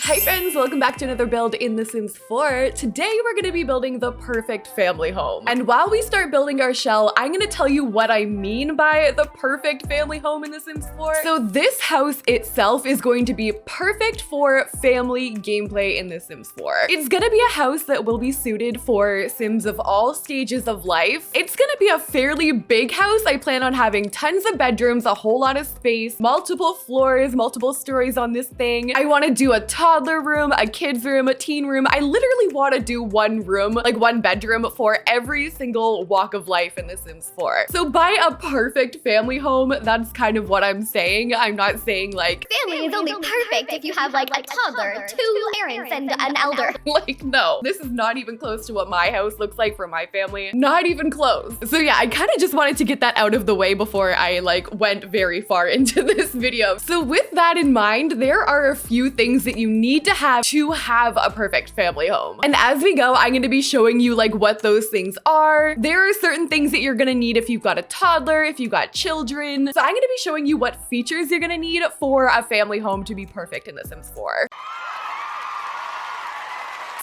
Hi friends, welcome back to another build in The Sims 4. Today we're going to be building the perfect family home. And while we start building our shell, I'm going to tell you what I mean by the perfect family home in The Sims 4. So this house itself is going to be perfect for family gameplay in The Sims 4. It's going to be a house that will be suited for Sims of all stages of life. It's going to be a fairly big house. I plan on having tons of bedrooms, a whole lot of space, multiple floors, multiple stories on this thing. I want to do a toddler room, a kid's room, a teen room. I literally want to do one room, like one bedroom for every single walk of life in The Sims 4. So by a perfect family home, that's kind of what I'm saying. I'm not saying like family is only perfect if you have like a toddler, 2 parents, and an elder. Like, no, this is not even close to what my house looks like for my family. Not even close. So yeah, I kind of just wanted to get that out of the way before I like went very far into this video. So with that in mind, there are a few things that you need to have a perfect family home. And as we go, I'm going to be showing you like what those things are. There are certain things that you're going to need if you've got a toddler, if you've got children. So I'm going to be showing you what features you're going to need for a family home to be perfect in The Sims 4.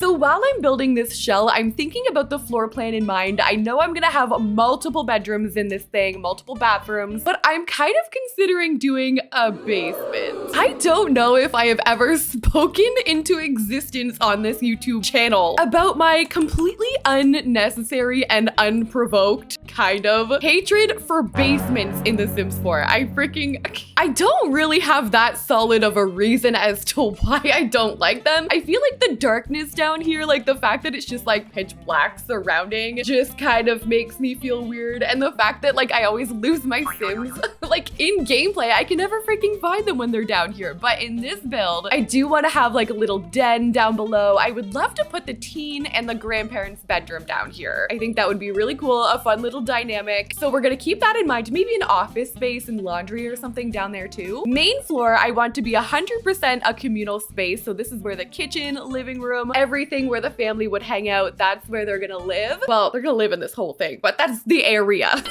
So while I'm building this shell, I'm thinking about the floor plan in mind. I know I'm gonna have multiple bedrooms in this thing, multiple bathrooms, but I'm kind of considering doing a basement. I don't know if I have ever spoken into existence on this YouTube channel about my completely unnecessary and unprovoked kind of hatred for basements in The Sims 4. I don't really have that solid of a reason as to why I don't like them. I feel like the darkness down here, like the fact that it's just like pitch black surrounding just kind of makes me feel weird. And the fact that like I always lose my Sims like in gameplay, I can never freaking find them when they're down here. But in this build, I do want to have like a little den down below. I would love to put the teen and the grandparents' bedroom down here. I think that would be really cool, a fun little dynamic. So we're gonna keep that in mind. Maybe an office space and laundry or something down there too. Main floor, I want to be 100% a communal space. So this is where the kitchen, living room, everything where the family would hang out, that's where they're gonna live. Well, they're gonna live in this whole thing, but that's the area.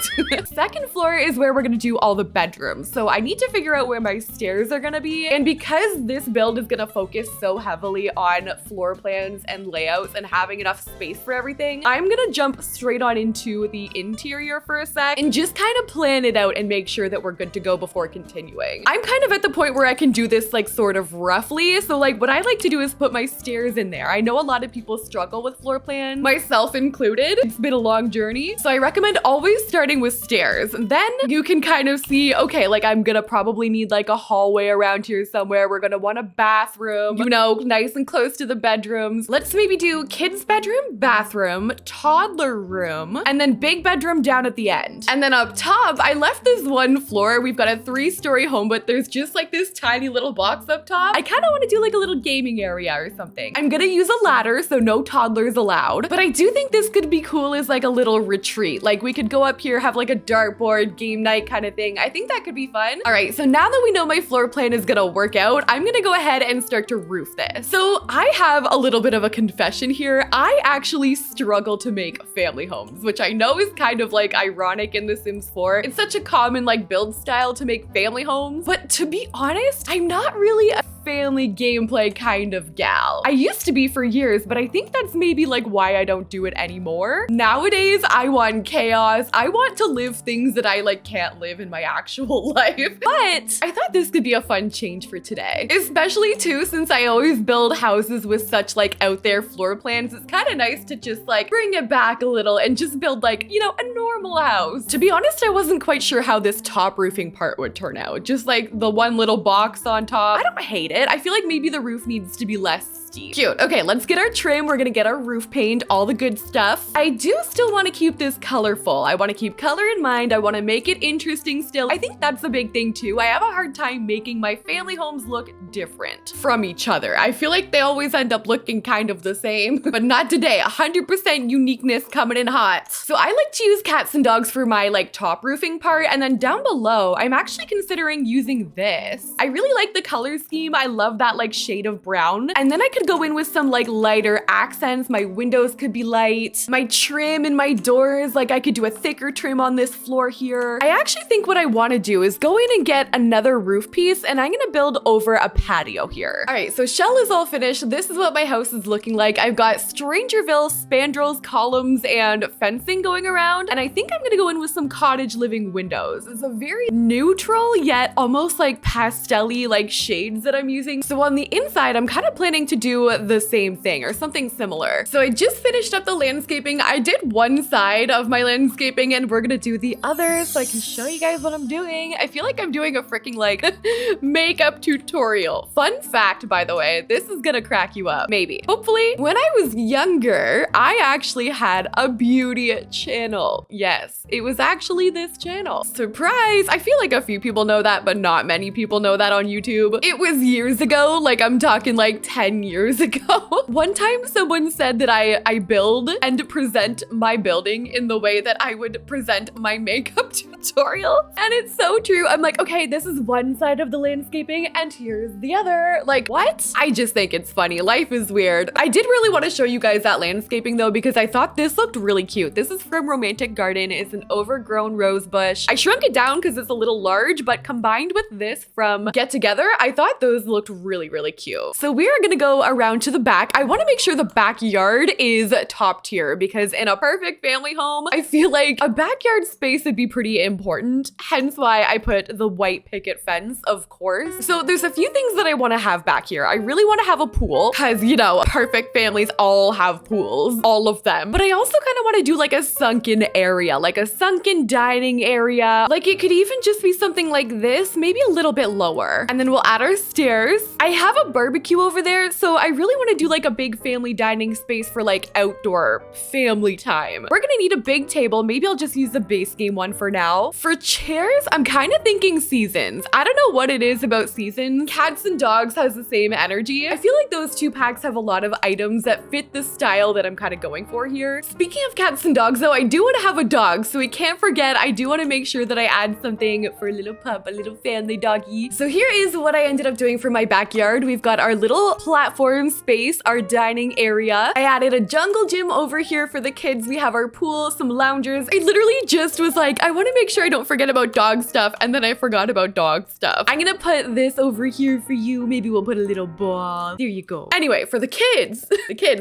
Second floor is where we're gonna do all the bedrooms. So I need to figure out where my stairs are gonna be. And because this build is gonna focus so heavily on floor plans and layouts and having enough space for everything, I'm gonna jump straight on into the interior for a sec and just kind of plan it out and make sure that we're good to go before continuing. I'm kind of at the point where I can do this like sort of roughly. So like what I like to do is put my stairs in there. I know a lot of people struggle with floor plans, myself included. It's been a long journey. So I recommend always starting with stairs. Then you can kind of see, okay, like I'm gonna probably need like a hallway around here somewhere. We're gonna want a bathroom, you know, nice and close to the bedrooms. Let's maybe do kids' bedroom, bathroom, toddler room, and then big bedroom down at the end. And then up top, I left this one floor. We've got a 3-story home, but there's just like this tiny little box up top. I kind of want to do like a little gaming area or something. I'm gonna use a ladder, so no toddlers allowed. But I do think this could be cool as like a little retreat. Like we could go up here, have like a dartboard, game night kind of thing. I think that could be fun. All right, so now that we know my floor plan is gonna work out, I'm gonna go ahead and start to roof this. So I have a little bit of a confession here. I actually struggle to make family homes, which I know is kind of like ironic in The Sims 4. It's such a common like build style to make family homes, but to be honest, I'm not really a family gameplay kind of gal. I used to be for years, but I think that's maybe like why I don't do it anymore. Nowadays, I want chaos. I want to live things that I like can't live in my actual life. But I thought this could be a fun change for today, especially too, since I always build houses with such like out there floor plans. It's kind of nice to just like bring it back a little and just build like, you know, a normal house. To be honest, I wasn't quite sure how this top roofing part would turn out. Just like the one little box on top. I don't hate it. I feel like maybe the roof needs to be less steep. Cute. Okay, let's get our trim. We're gonna get our roof paint, all the good stuff. I do still want to keep this colorful. I want to keep color in mind. I want to make it interesting still. I think that's a big thing too. I have a hard time making my family homes look different from each other. I feel like they always end up looking kind of the same, but not today. 100% uniqueness coming in hot. So I like to use cats and dogs for my like top roofing part. And then down below, I'm actually considering using this. I really like the color scheme. I love that like shade of brown. And then I could could go in with some like lighter accents. My windows could be light. My trim and my doors, like I could do a thicker trim on this floor here. I actually think what I want to do is go in and get another roof piece, and I'm gonna build over a patio here. All right, so shell is all finished. This is what my house is looking like. I've got Strangerville spandrels, columns, and fencing going around, and I think I'm gonna go in with some cottage living windows. It's a very neutral yet almost like pastel-y like shades that I'm using. So on the inside, I'm kind of planning to do the same thing or something similar. So I just finished up the landscaping. I did one side of my landscaping and we're gonna do the other so I can show you guys what I'm doing. I feel like I'm doing a freaking like makeup tutorial. Fun fact, by the way, this is gonna crack you up, maybe. Hopefully. When I was younger, I actually had a beauty channel. Yes, it was actually this channel. Surprise! I feel like a few people know that, but not many people know that on YouTube. It was years ago, like I'm talking like 10 years ago. One time someone said that I build and present my building in the way that I would present my makeup tutorial. And it's so true. I'm like, okay, this is one side of the landscaping and here's the other. Like, what? I just think it's funny. Life is weird. I did really want to show you guys that landscaping though, because I thought this looked really cute. This is from Romantic Garden. It's an overgrown rose bush. I shrunk it down because it's a little large, but combined with this from Get Together, I thought those looked really, really cute. So we're gonna go around to the back. I want to make sure the backyard is top tier because in a perfect family home, I feel like a backyard space would be pretty important. Hence why I put the white picket fence, of course. So there's a few things that I want to have back here. I really want to have a pool because, you know, perfect families all have pools, all of them. But I also kind of want to do like a sunken area, like a sunken dining area. Like it could even just be something like this, maybe a little bit lower. And then we'll add our stairs. I have a barbecue over there, so I really want to do like a big family dining space for like outdoor family time. We're gonna need a big table. Maybe I'll just use the base game one for now. For chairs, I'm kind of thinking Seasons. I don't know what it is about Seasons. Cats and Dogs has the same energy. I feel like those two packs have a lot of items that fit the style that I'm kind of going for here. Speaking of cats and dogs though, I do want to have a dog, so we can't forget I do want to make sure that I add something for a little pup, a little family doggy. So here is what I ended up doing for my backyard. We've got our little platform space, our dining area. I added a jungle gym over here for the kids. We have our pool, some loungers. I literally just was like, I want to make sure I don't forget about dog stuff, and then I forgot about dog stuff. I'm gonna put this over here for you. Maybe we'll put a little ball. There you go. Anyway, for the kids,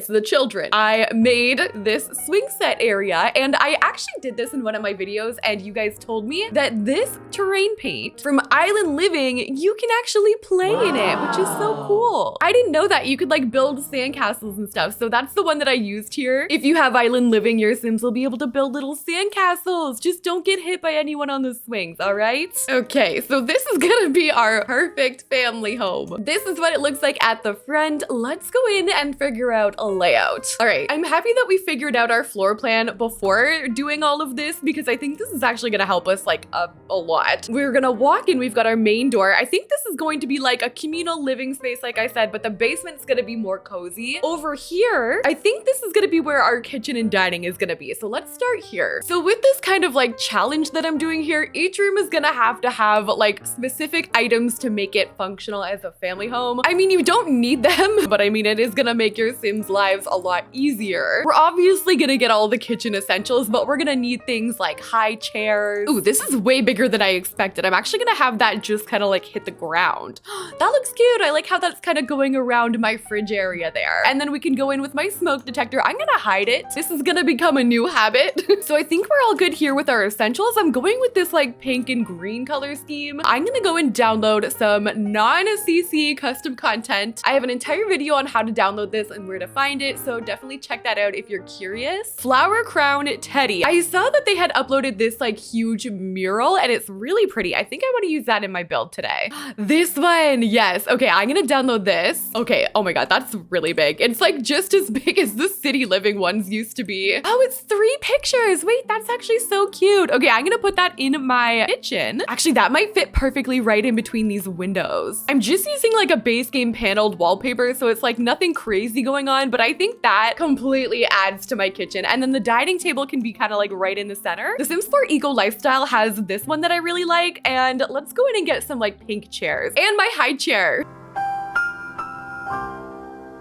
the children, I made this swing set area, and I actually did this in one of my videos, and you guys told me that this terrain paint from Island Living, you can actually play in it, which is so cool. I didn't know that you could like build sandcastles and stuff, so that's the one that I used here. If you have Island Living, your Sims will be able to build little sandcastles. Just don't get hit by anyone on the swings, all right? Okay, so this is gonna be our perfect family home. This is what it looks like at the front. Let's go in and figure out a layout. All right, I'm happy that we figured out our floor plan before doing all of this because I think this is actually gonna help us like a lot. We're gonna walk in, we've got our main door. I think this is going to be like a communal living space, like I said, but the basement's gonna be more cozy. Over here, I think this is gonna be where our kitchen and dining is gonna be. So let's start here. So with this kind of like challenge that I'm doing here, each room is gonna have to have like specific items to make it functional as a family home. I mean, you don't need them, but I mean, it is gonna make your Sims' lives a lot easier. We're obviously gonna get all the kitchen essentials, but we're gonna need things like high chairs. Ooh, this is way bigger than I expected. I'm actually gonna have that just kind of like hit the ground. That looks cute. I like how that's kind of going around my fridge area there. And then we can go in with my smoke detector. I'm gonna hide it. This is gonna become a new habit. So I think we're all good here with our essentials. I'm going with this like pink and green color scheme. I'm gonna go and download some non-CC custom content. I have an entire video on how to download this and where to find it, so definitely check that out if you're curious. Flower Crown Teddy. I saw that they had uploaded this like huge mural and it's really pretty. I think I want to use that in my build today. This one, yes. Okay, I'm gonna download this. Okay, oh my god, that's really big. It's like just as big as the City Living ones used to be. Oh, it's 3 pictures. Wait, that's actually so cute. Okay, I'm gonna put that in my kitchen. Actually, that might fit perfectly right in between these windows. I'm just using like a base game paneled wallpaper, so it's like nothing crazy going on, but I think that completely adds to my kitchen. And then the dining table can be kind of like right in the center. The Sims 4 Eco Lifestyle has this one that I really like, and let's go in and get some like pink chairs and my high chair.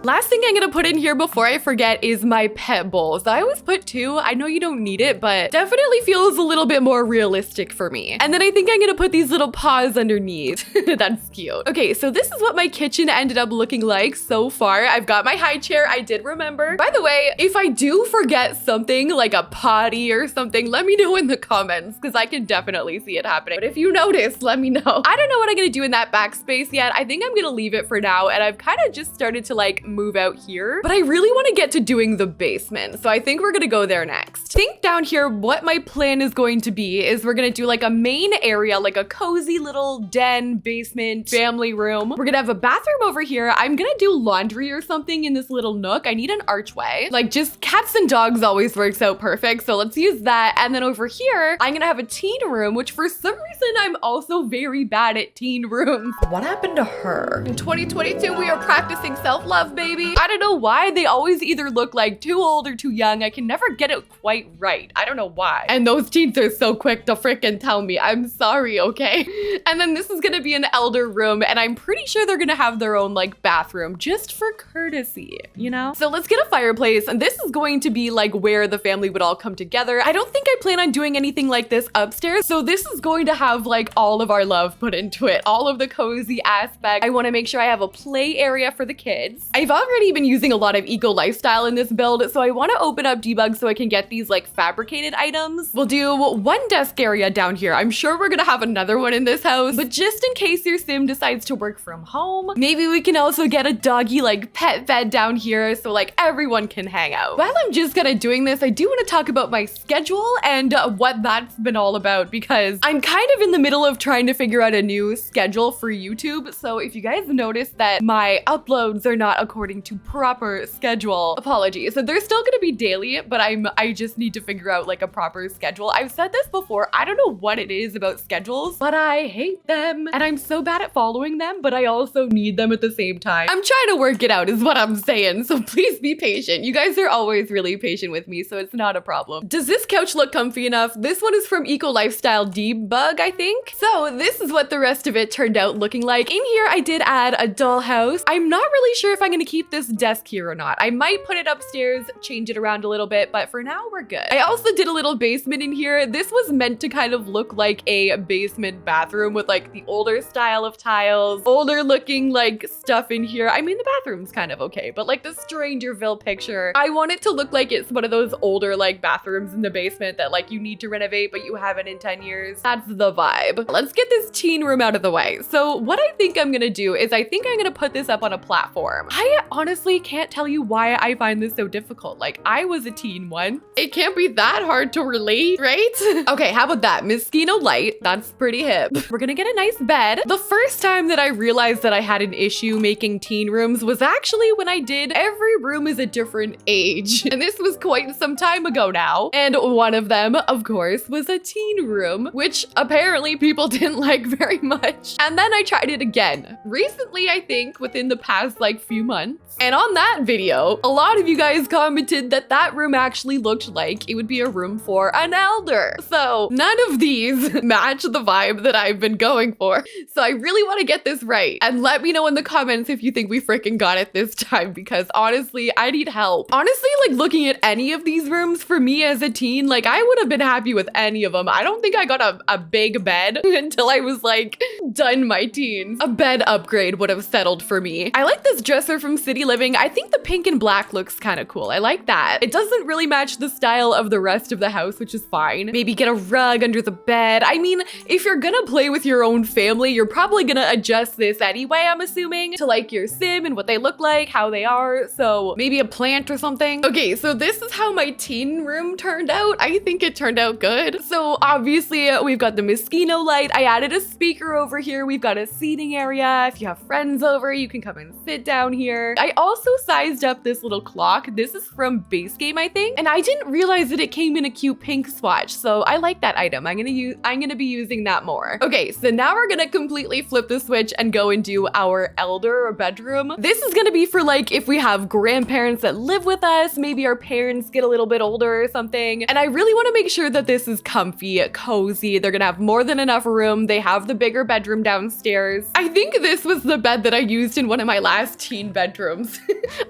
Last thing I'm gonna put in here before I forget is my pet bowl. So I always put 2. I know you don't need it, but definitely feels a little bit more realistic for me. And then I think I'm gonna put these little paws underneath. That's cute. Okay, so this is what my kitchen ended up looking like so far. I've got my high chair. I did remember. By the way, if I do forget something like a potty or something, let me know in the comments because I can definitely see it happening. But if you notice, let me know. I don't know what I'm gonna do in that backspace yet. I think I'm gonna leave it for now, and I've kind of just started to like move out here, but I really want to get to doing the basement. So I think we're gonna go there next. Think down here what my plan is going to be is we're gonna do like a main area, like a cozy little den, basement, family room. We're gonna have a bathroom over here. I'm gonna do laundry or something in this little nook. I need an archway. Like just cats and dogs always works out perfect. So let's use that. And then over here, I'm gonna have a teen room, which for some reason I'm also very bad at teen rooms. What happened to her? In 2022, we are practicing self-love, baby. I don't know why they always either look like too old or too young. I can never get it quite right. I don't know why. And those teens are so quick to frickin' tell me. I'm sorry, okay? And then this is gonna be an elder room, and I'm pretty sure they're gonna have their own like bathroom just for courtesy, you know? So let's get a fireplace, and this is going to be like where the family would all come together. I don't think I plan on doing anything like this upstairs, so this is going to have like all of our love put into it, all of the cozy aspect. I want to make sure I have a play area for the kids. I've already been using a lot of eco lifestyle in this build, so I want to open up debug so I can get these like fabricated items. We'll do one desk area down here. I'm sure we're gonna have another one in this house, but just in case your sim decides to work from home, maybe we can also get a doggy like pet bed down here so like everyone can hang out. While I'm just kind of doing this, I do want to talk about my schedule and what that's been all about, because I'm kind of in the middle of trying to figure out a new schedule for YouTube. So if you guys notice that my uploads are not according to proper schedule, apologies. So they're still gonna be daily, but I just need to figure out like a proper schedule. I've said this before, I don't know what it is about schedules, but I hate them and I'm so bad at following them, but I also need them at the same time. I'm trying to work it out is what I'm saying, so please be patient. You guys are always really patient with me, so it's not a problem. Does this couch look comfy enough? This one is from Eco Lifestyle Debug, I think. So this is what the rest of it turned out looking like. In here, I did add a dollhouse. I'm not really sure if I'm gonna keep this desk here or not. I might put it upstairs, change it around a little bit, but for now we're good. I also did a little basement in here. This was meant to kind of look like a basement bathroom with like the older style of tiles, older looking like stuff in here. I mean, the bathroom's kind of okay, but like the Strangerville picture, I want it to look like it's one of those older like bathrooms in the basement that like you need to renovate, but you haven't in 10 years. That's the vibe. Let's get this teen room out of the way. So what I think I'm gonna do is I think I'm gonna put this up on a platform. I honestly can't tell you why I find this so difficult. Like I was a teen once. It can't be that hard to relate, right? Okay, how about that? Mosquito light, that's pretty hip. We're gonna get a nice bed. The first time that I realized that I had an issue making teen rooms was actually when I did every room is a different age. And this was quite some time ago now. And one of them, of course, was a teen room, which apparently people didn't like very much. And then I tried it again recently, I think within the past like few months. And on that video, a lot of you guys commented that that room actually looked like it would be a room for an elder. So none of these match the vibe that I've been going for. So I really want to get this right. And let me know in the comments if you think we freaking got it this time, because honestly, I need help. Honestly, like looking at any of these rooms for me as a teen, like I would have been happy with any of them. I don't think I got a big bed until I was like done my teens. A bed upgrade would have settled for me. I like this dresser from City Living. I think the pink and black looks kind of cool. I like that. It doesn't really match the style of the rest of the house, which is fine. Maybe get a rug under the bed. I mean, if you're gonna play with your own family, you're probably gonna adjust this anyway, I'm assuming, to like your sim and what they look like, how they are. So maybe a plant or something. Okay, so this is how my teen room turned out. I think it turned out good. So obviously we've got the mosquito light. I added a speaker over here. We've got a seating area. If you have friends over, you can come and sit down here. I also sized up this little clock. This is from Base Game, I think. And I didn't realize that it came in a cute pink swatch. So I like that item. I'm gonna be using that more. Okay, so now we're gonna completely flip the switch and go and do our elder or bedroom. This is gonna be for like if we have grandparents that live with us, maybe our parents get a little bit older or something. And I really want to make sure that this is comfy, cozy. They're gonna have more than enough room. They have the bigger bedroom downstairs. I think this was the bed that I used in one of my last teen bedrooms. bedrooms.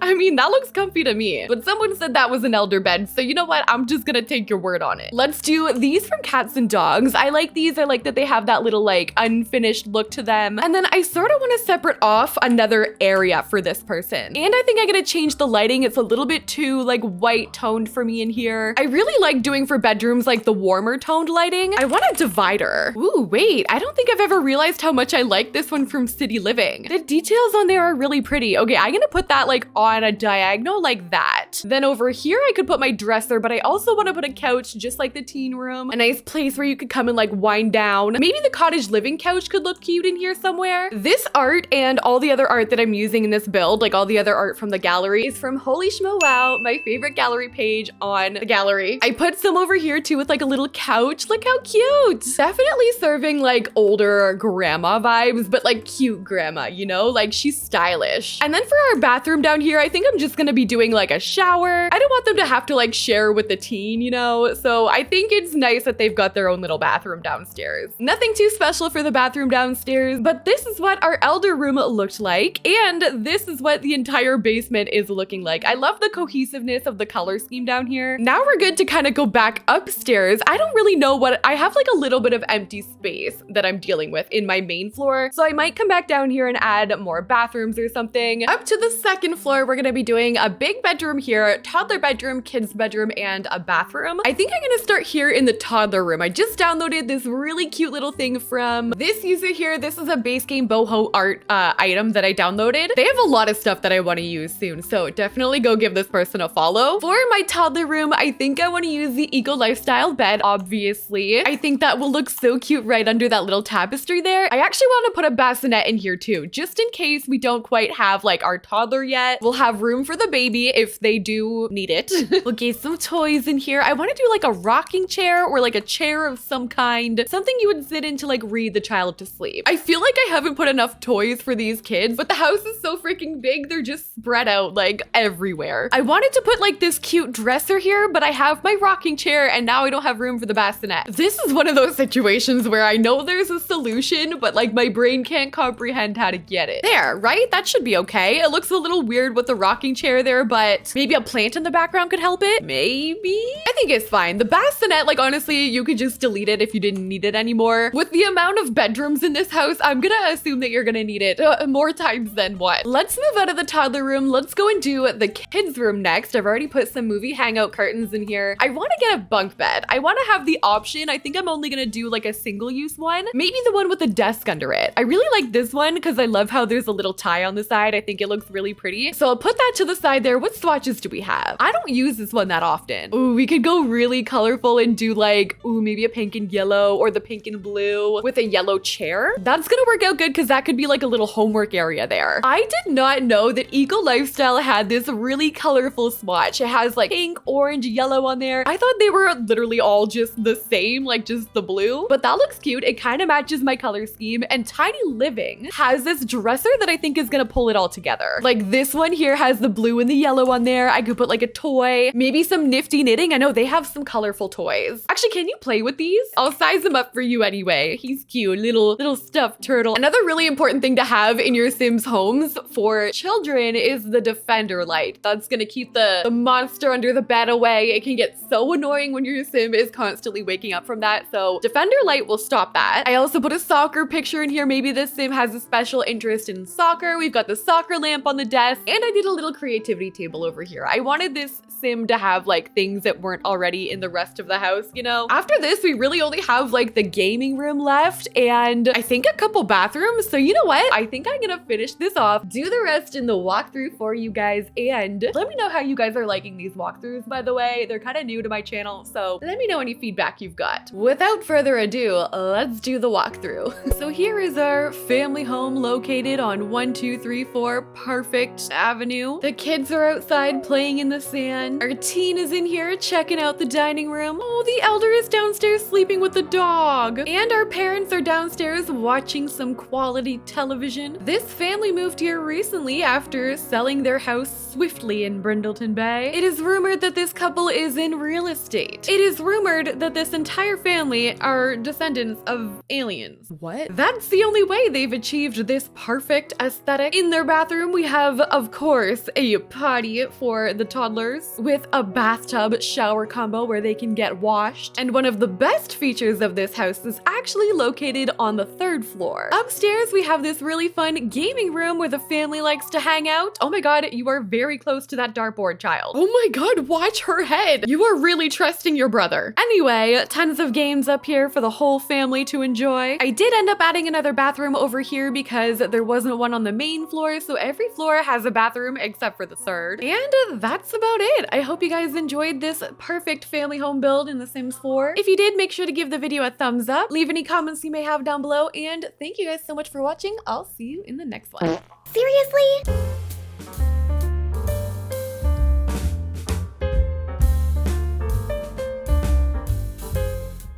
I mean, that looks comfy to me, but someone said that was an elder bed, so you know what? I'm just gonna take your word on it. Let's do these from Cats and Dogs. I like these. I like that they have that little like unfinished look to them. And then I sort of want to separate off another area for this person. And I think I'm gonna change the lighting. It's a little bit too like white toned for me in here. I really like doing for bedrooms like the warmer toned lighting. I want a divider. Ooh, wait, I don't think I've ever realized how much I like this one from City Living. The details on there are really pretty. Okay, I'm gonna put that like on a diagonal like that. Then over here, I could put my dresser, but I also want to put a couch just like the teen room. A nice place where you could come and like wind down. Maybe the cottage living couch could look cute in here somewhere. This art and all the other art that I'm using in this build, like all the other art from the gallery, is from Holy Schmo Wow, my favorite gallery page on the gallery. I put some over here too with like a little couch. Look how cute. Definitely serving like older grandma vibes, but like cute grandma, you know? Like she's stylish. And then for our bathroom down here, I think I'm just gonna be doing like a shower. I don't want them to have to like share with the teen, you know? So I think it's nice that they've got their own little bathroom downstairs. Nothing too special for the bathroom downstairs, but this is what our elder room looked like. And this is what the entire basement is looking like. I love the cohesiveness of the color scheme down here. Now we're good to kind of go back upstairs. I don't really know what, I have like a little bit of empty space that I'm dealing with in my main floor. So I might come back down here and add more bathrooms or something. Up to the second floor, we're gonna be doing a big bedroom here, toddler bedroom, kids bedroom, and a bathroom. I think I'm gonna start here in the toddler room. I just downloaded this really cute little thing from this user here. This is a base game boho art item that I downloaded. They have a lot of stuff that I want to use soon, so definitely go give this person a follow. For my toddler room, I think I want to use the eco lifestyle bed, obviously. I think that will look so cute right under that little tapestry there. I actually want to put a bassinet in here too, just in case we don't quite have like our toddler yet. We'll have room for the baby if they do need it. We'll get some toys in here. I want to do like a rocking chair or like a chair of some kind, something you would sit in to like read the child to sleep. I feel like I haven't put enough toys for these kids, but the house is so freaking big. They're just spread out like everywhere. I wanted to put like this cute dresser here, but I have my rocking chair and now I don't have room for the bassinet. This is one of those situations where I know there's a solution, but like my brain can't comprehend how to get it. There, right? That should be okay. It looks a little weird with the rocking chair there, but maybe a plant in the background could help it. Maybe? I think it's fine. The bassinet, like honestly, you could just delete it if you didn't need it anymore. With the amount of bedrooms in this house, I'm gonna assume that you're gonna need it more times than one. Let's move out of the toddler room. Let's go and do the kids room next. I've already put some movie hangout curtains in here. I want to get a bunk bed. I want to have the option. I think I'm only gonna do like a single use one. Maybe the one with a desk under it. I really like this one because I love how there's a little tie on the side. I think it looks really pretty. So I'll put that to the side there. What swatches do we have? I don't use this one that often. Ooh, we could go really colorful and do like, ooh, maybe a pink and yellow or the pink and blue with a yellow chair. That's gonna work out good because that could be like a little homework area there. I did not know that Eco Lifestyle had this really colorful swatch. It has like pink, orange, yellow on there. I thought they were literally all just the same, like just the blue, but that looks cute. It kind of matches my color scheme. And Tiny Living has this dresser that I think is gonna pull it all together. Like this one here has the blue and the yellow on there. I could put like a toy, maybe some nifty knitting. I know they have some colorful toys. Actually, can you play with these? I'll size them up for you anyway. He's cute, little stuffed turtle. Another really important thing to have in your Sims homes for children is the Defender light. That's gonna keep the monster under the bed away. It can get so annoying when your Sim is constantly waking up from that. So Defender light will stop that. I also put a soccer picture in here. Maybe this Sim has a special interest in soccer. We've got the soccer lamp on the desk, and I did a little creativity table over here. I wanted this Sim to have like things that weren't already in the rest of the house, you know? After this, we really only have like the gaming room left and I think a couple bathrooms. So you know what? I think I'm gonna finish this off, do the rest in the walkthrough for you guys, and let me know how you guys are liking these walkthroughs, by the way. They're kind of new to my channel, so let me know any feedback you've got. Without further ado, let's do the walkthrough. So here is our family home located on 1234 Perfect Avenue. The kids are outside outside playing in the sand. Our teen is in here checking out the dining room. Oh, the elder is downstairs sleeping with the dog. And our parents are downstairs watching some quality television. This family moved here recently after selling their house swiftly in Brindleton Bay. It is rumored that this couple is in real estate. It is rumored that this entire family are descendants of aliens. What? That's the only way they've achieved this perfect aesthetic. In their bathroom, we have, of course, a potty for the toddlers with a bathtub shower combo where they can get washed. And one of the best features of this house is actually located on the 3rd floor. Upstairs, we have this really fun gaming room where the family likes to hang out. Oh my god, you are very close to that dartboard, child. Oh my god, watch her head. You are really trusting your brother. Anyway, tons of games up here for the whole family to enjoy. I did end up adding another bathroom over here because there wasn't one on the main floor, so every floor has a bathroom except for the 3rd. And that's about it. I hope you guys enjoyed this perfect family home build in The Sims 4. If you did, make sure to give the video a thumbs up, leave any comments you may have down below, and thank you guys so much for watching. I'll see you in the next one. Seriously?